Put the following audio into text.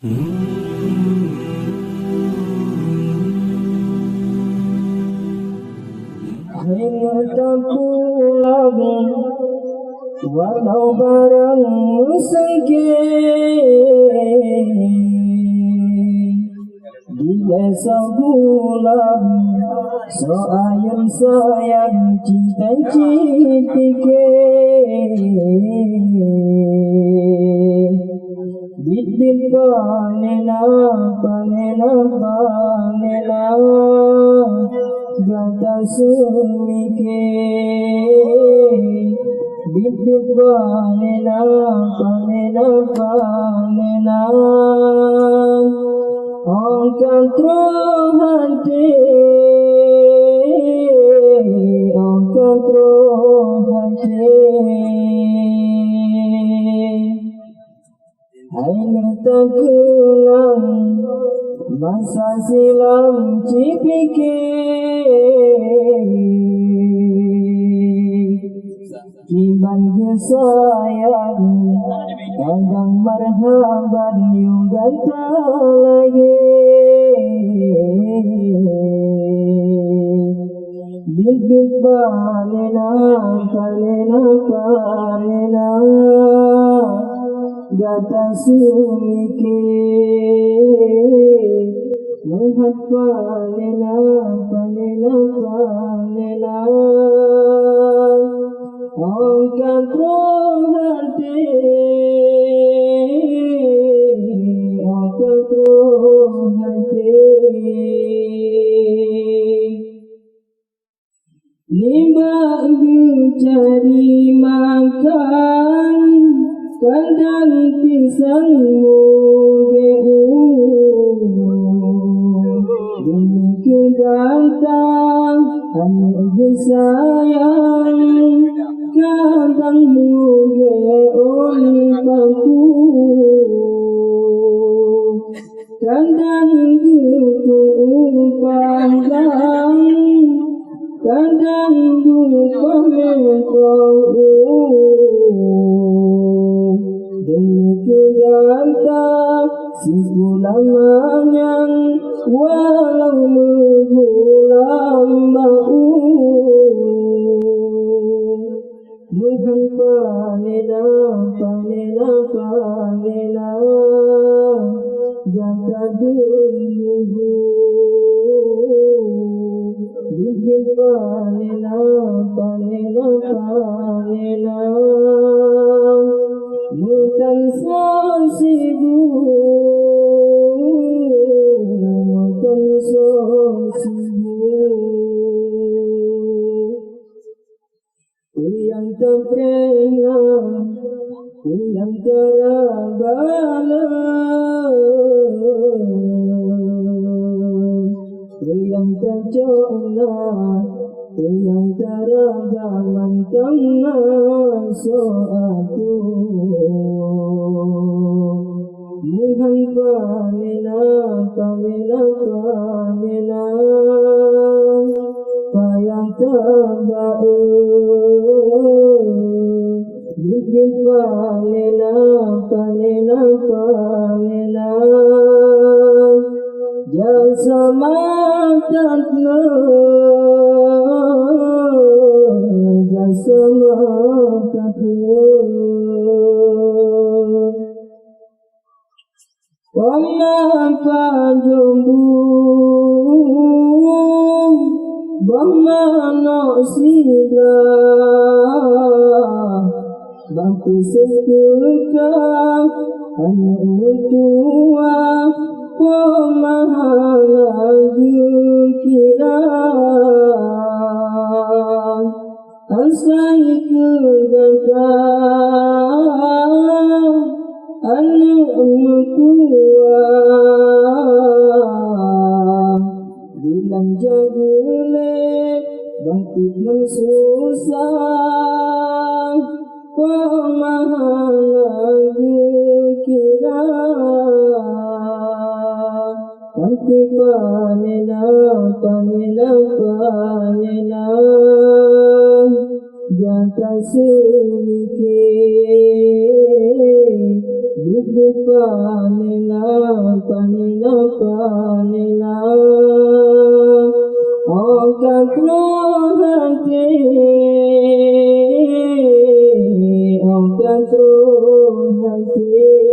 Hanya tak pulang walau barang sengkeh dia sebulan soayam sayang cinta citike bidin panena gata sumike bidin panena angkat rohante hanya tak kenang masa silam cipike kiban kesayang kadang marhaban juga tak lagi bibit palena gata sumike muhat palena angkat rohante limbah cari makan kandang pisangmu demi kegantang hanya sayang kandangmu oli bangku kandang ku pandang kandang ku demi kegantang sepulangan walau menggulam bau muhan panena jangka dulu bibit panena bukan sosibu yang terperingat yang terabala yang tercona yang teragaman tengah soaku muhan panena payang terbaik bibit panena jasa matatna pajumbu bamano sila bangku sesuka anu tua pemahalang kira asai kegantang anu tua bilang jagule bangkit susah pemahalang kira bangki panena jata sumike bibit panena panela akan terhenti akan terhenti